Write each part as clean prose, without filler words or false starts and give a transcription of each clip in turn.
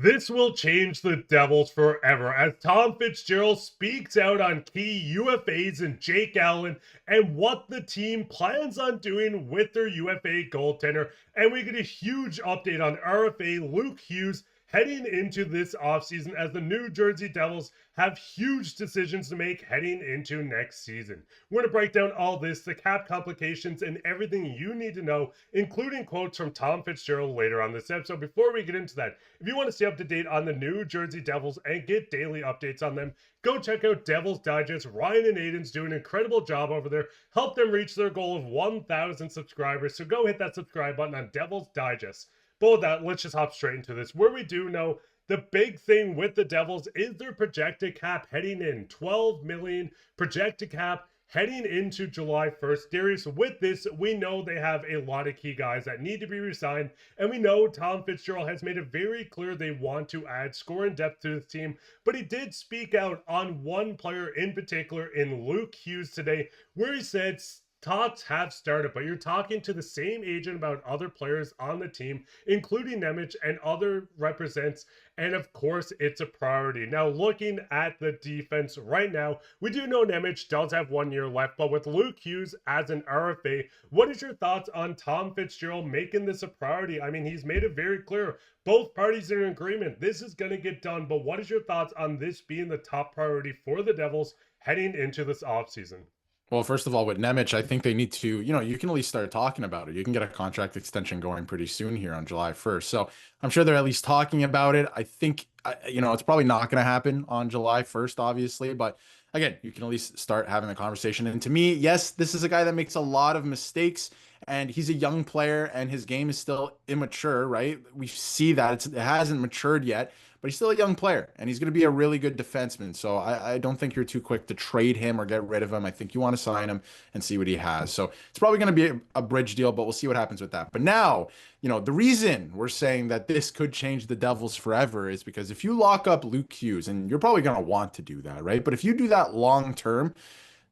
This will change the Devils forever as Tom Fitzgerald speaks out on key UFAs and Jake Allen and what the team plans on doing with their UFA goaltender. And we get a huge update on RFA Luke Hughes heading into this offseason as the New Jersey Devils have huge decisions to make heading into next season. We're going to break down all this, the cap complications, and everything you need to know, including quotes from Tom Fitzgerald later on this episode. Before we get into that, if you want to stay up to date on the New Jersey Devils and get daily updates on them, go check out Devils Digest. Ryan and Aiden's doing an incredible job over there. Help them reach their goal of 1,000 subscribers. So go hit that subscribe button on Devils Digest. But with that, let's just hop straight into this, where we do know the big thing with the Devils is their projected cap heading in. 12 million projected cap heading into July 1st. Darius, with this, we know they have a lot of key guys that need to be resigned, and we know Tom Fitzgerald has made it very clear they want to add scoring depth to this team, but he did speak out on one player in particular in Luke Hughes today, where he said, talks have started, but you're talking to the same agent about other players on the team, including Nemec and other represents, and of course, it's a priority. Now, looking at the defense right now, we do know Nemec does have 1 year left, but with Luke Hughes as an RFA, what is your thoughts on Tom Fitzgerald making this a priority? I mean, he's made it very clear. Both parties are in agreement. This is going to get done, but what is your thoughts on this being the top priority for the Devils heading into this offseason? Well, first of all, with Nemec, I think they need to, you can at least start talking about it. You can get a contract extension going pretty soon here on July 1st. So I'm sure they're at least talking about it. I think, it's probably not going to happen on July 1st, obviously. But again, you can at least start having the conversation. And to me, yes, this is a guy that makes a lot of mistakes and he's a young player and his game is still immature, right? We see that it hasn't matured yet, but he's still a young player and he's going to be a really good defenseman. So I don't think you're too quick to trade him or get rid of him. I think you want to sign him and see what he has. So it's probably going to be a bridge deal, but we'll see what happens with that. But now, the reason we're saying that this could change the Devils forever is because if you lock up Luke Hughes, and you're probably going to want to do that, right? But if you do that long term,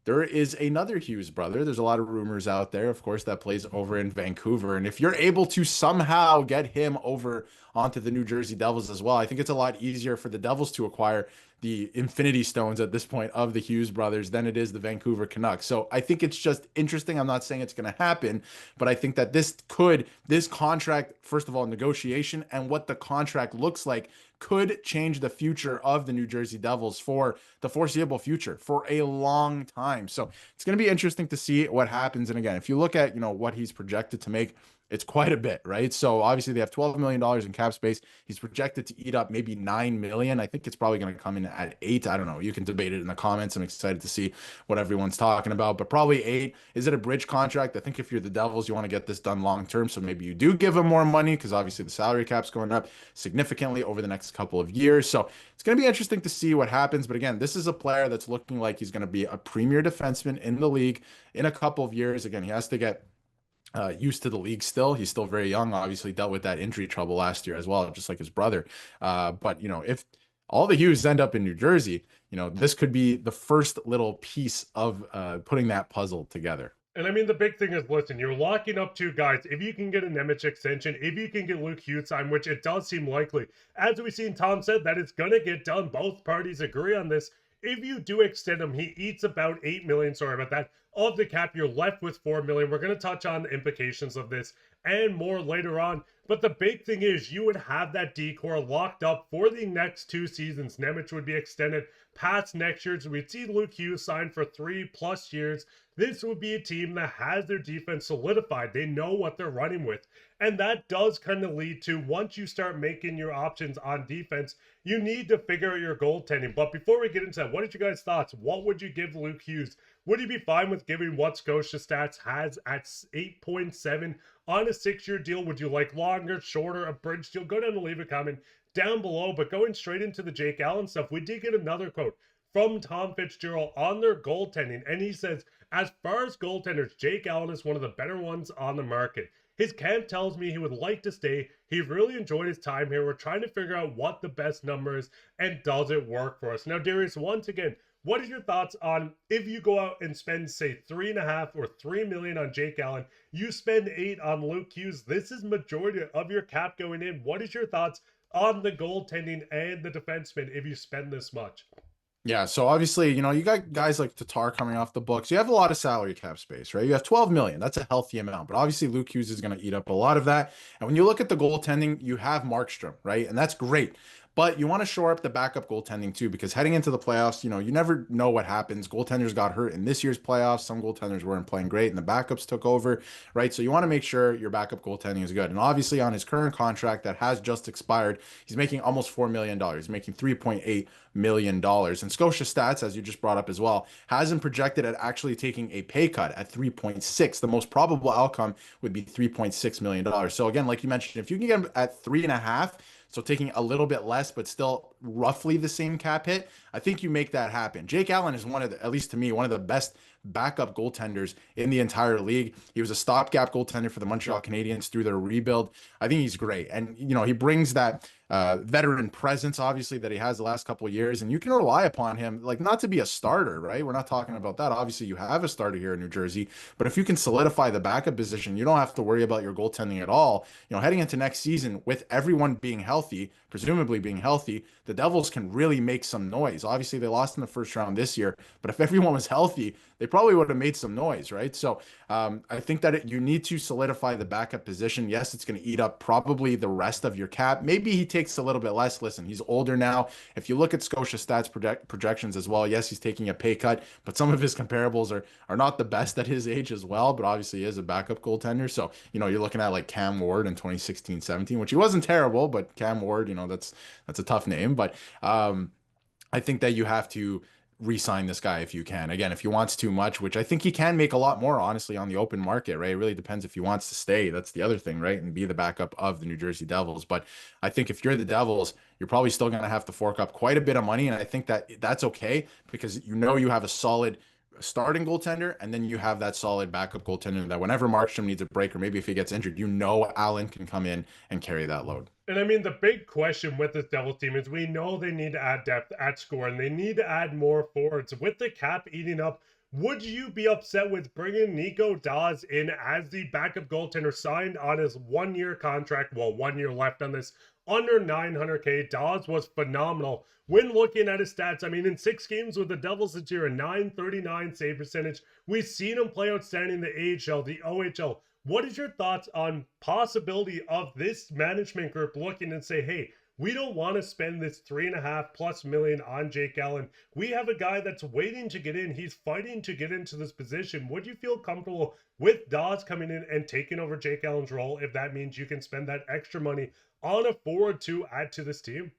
there is another Hughes brother. There's a lot of rumors out there, of course, that plays over in Vancouver. And if you're able to somehow get him over onto the New Jersey Devils as well, I think it's a lot easier for the Devils to acquire the Infinity Stones at this point of the Hughes brothers than it is the Vancouver Canucks. So I think it's just interesting. I'm not saying it's going to happen, but I think that this contract, first of all, negotiation and what the contract looks like could change the future of the New Jersey Devils for the foreseeable future for a long time. So it's going to be interesting to see what happens. And again, if you look at, what he's projected to make, it's quite a bit, right? So obviously they have $12 million in cap space. He's projected to eat up maybe 9 million. I think it's probably going to come in at 8. I don't know. You can debate it in the comments. I'm excited to see what everyone's talking about, but probably 8. Is it a bridge contract? I think if you're the Devils, you want to get this done long term. So maybe you do give him more money because obviously the salary cap's going up significantly over the next couple of years. So it's going to be interesting to see what happens. But again, this is a player that's looking like he's going to be a premier defenseman in the league in a couple of years. Again, he has to get used to the league still. He's still very young, obviously dealt with that injury trouble last year as well, just like his brother. But, if all the Hughes end up in New Jersey, this could be the first little piece of putting that puzzle together. And I mean, the big thing is, listen, you're locking up two guys. If you can get a Nemec extension, if you can get Luke Hughes signed, which it does seem likely, as we've seen Tom said, that it's going to get done. Both parties agree on this. If you do extend him, he eats about 8 million, sorry about that, of the cap. You're left with 4 million. We're going to touch on the implications of this and more later on. But the big thing is you would have that decor locked up for the next 2 seasons. Nemec would be extended past next year. So we'd see Luke Hughes signed for 3+ years. This would be a team that has their defense solidified. They know what they're running with. And that does kind of lead to, once you start making your options on defense, you need to figure out your goaltending. But before we get into that, what are your guys' thoughts? What would you give Luke Hughes? Would you be fine with giving what Scotia Stats has at 8.7 on a 6-year deal? Would you like longer, shorter, a bridge deal? Go down and leave a comment down below. But going straight into the Jake Allen stuff, we did get another quote from Tom Fitzgerald on their goaltending. And he says, as far as goaltenders, Jake Allen is one of the better ones on the market. His camp tells me he would like to stay. He really enjoyed his time here. We're trying to figure out what the best number is and does it work for us. Now, Darius, once again, what is your thoughts on if you go out and spend, say, 3.5 or 3 million on Jake Allen, you spend 8 on Luke Hughes? This is majority of your cap going in. What is your thoughts on the goaltending and the defenseman if you spend this much? Yeah, so obviously, you got guys like Tatar coming off the books. You have a lot of salary cap space, right? You have 12 million. That's a healthy amount. But obviously, Luke Hughes is going to eat up a lot of that. And when you look at the goaltending, you have Markstrom, right? And that's great. But you want to shore up the backup goaltending too, because heading into the playoffs, you never know what happens. Goaltenders got hurt in this year's playoffs. Some goaltenders weren't playing great and the backups took over, right? So you want to make sure your backup goaltending is good. And obviously, on his current contract that has just expired, he's making almost $4 million. He's making $3.8 million. And Scotia Stats, as you just brought up as well, has him projected at actually taking a pay cut at 3.6. The most probable outcome would be $3.6 million. So again, like you mentioned, if you can get him at 3.5, so taking a little bit less, but still roughly the same cap hit, I think you make that happen. Jake Allen is one of the, at least to me, one of the best backup goaltenders in the entire league. He was a stopgap goaltender for the Montreal Canadiens through their rebuild. I think he's great. And, he brings that veteran presence, obviously, that he has the last couple of years. And you can rely upon him, like, not to be a starter, right? We're not talking about that. Obviously, you have a starter here in New Jersey. But if you can solidify the backup position, you don't have to worry about your goaltending at all. Heading into next season with everyone being healthy, presumably being healthy, the Devils can really make some noise. Obviously, they lost in the first round this year, but if everyone was healthy, they probably would have made some noise, right? So I think that you need to solidify the backup position. Yes, it's going to eat up probably the rest of your cap. Maybe he takes a little bit less. Listen, he's older now. If you look at Scotia Stats projections as well, yes, he's taking a pay cut, but some of his comparables are not the best at his age as well, but obviously he is a backup goaltender. So, you're looking at like Cam Ward in 2016-17, which he wasn't terrible, but Cam Ward, that's a tough name. But I think that you have to re-sign this guy if you can. Again, if he wants too much, which I think he can make a lot more, honestly, on the open market, right? It really depends if he wants to stay. That's the other thing, right? And be the backup of the New Jersey Devils. But I think if you're the Devils, you're probably still going to have to fork up quite a bit of money. And I think that that's okay because you have a solid starting goaltender, and then you have that solid backup goaltender that whenever Markstrom needs a break, or maybe if he gets injured, Allen can come in and carry that load. And I mean, the big question with this Devils team is we know they need to add depth at score and they need to add more forwards. With the cap eating up, would you be upset with bringing Nico Daws in as the backup goaltender signed on his 1-year contract? Well, 1 year left on this, under 900K. Daws was phenomenal when looking at his stats. I mean, in 6 games with the Devils this year, a .939 save percentage. We've seen him play outstanding in the AHL, the OHL. What is your thoughts on possibility of this management group looking and say, hey, we don't want to spend this $3.5+ million on Jake Allen. We have a guy that's waiting to get in. He's fighting to get into this position. Would you feel comfortable with Dawes coming in and taking over Jake Allen's role if that means you can spend that extra money on a forward to add to this team?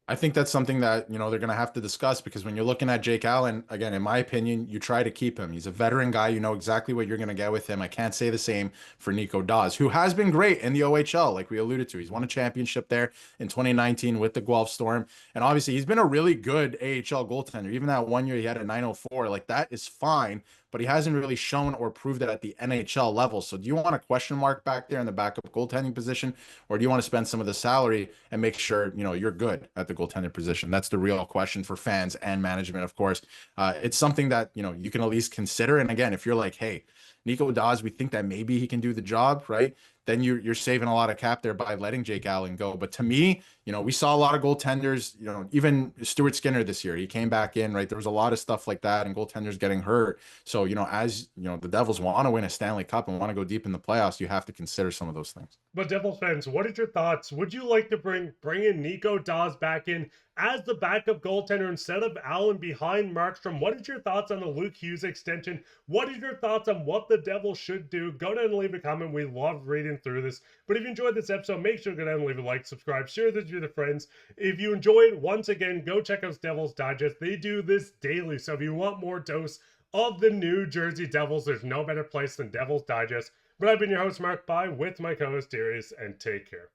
I think that's something that, they're going to have to discuss because when you're looking at Jake Allen, again, in my opinion, you try to keep him. He's a veteran guy. You know exactly what you're going to get with him. I can't say the same for Nico Daws, who has been great in the OHL, like we alluded to. He's won a championship there in 2019 with the Guelph Storm. And obviously, he's been a really good AHL goaltender. Even that 1 year he had a .904, like that is fine, but he hasn't really shown or proved it at the NHL level. So do you want a question mark back there in the backup goaltending position, or do you want to spend some of the salary and make sure, you're good at the goaltender position? That's the real question for fans and management, of course. It's something that, you can at least consider. And again, if you're like, hey, Nico Daws, we think that maybe he can do the job, right? Then you're saving a lot of cap there by letting Jake Allen go. But to me, we saw a lot of goaltenders, even Stuart Skinner this year, he came back in, right? There was a lot of stuff like that and goaltenders getting hurt. So, as the Devils want to win a Stanley Cup and want to go deep in the playoffs, you have to consider some of those things. But Devils fans, what are your thoughts? Would you like to bring in Nico Daws back in as the backup goaltender instead of Allen behind Markstrom? What is your thoughts on the Luke Hughes extension? What is your thoughts on what the Devils should do? Go down and leave a comment. We love reading through this. But if you enjoyed this episode, make sure to go down and leave a like, subscribe, share this with your friends. If you enjoyed, once again, go check out Devils Digest. They do this daily. So if you want more dose of the New Jersey Devils, there's no better place than Devils Digest. But I've been your host, Mark Pye, with my co-host, Darius, and take care.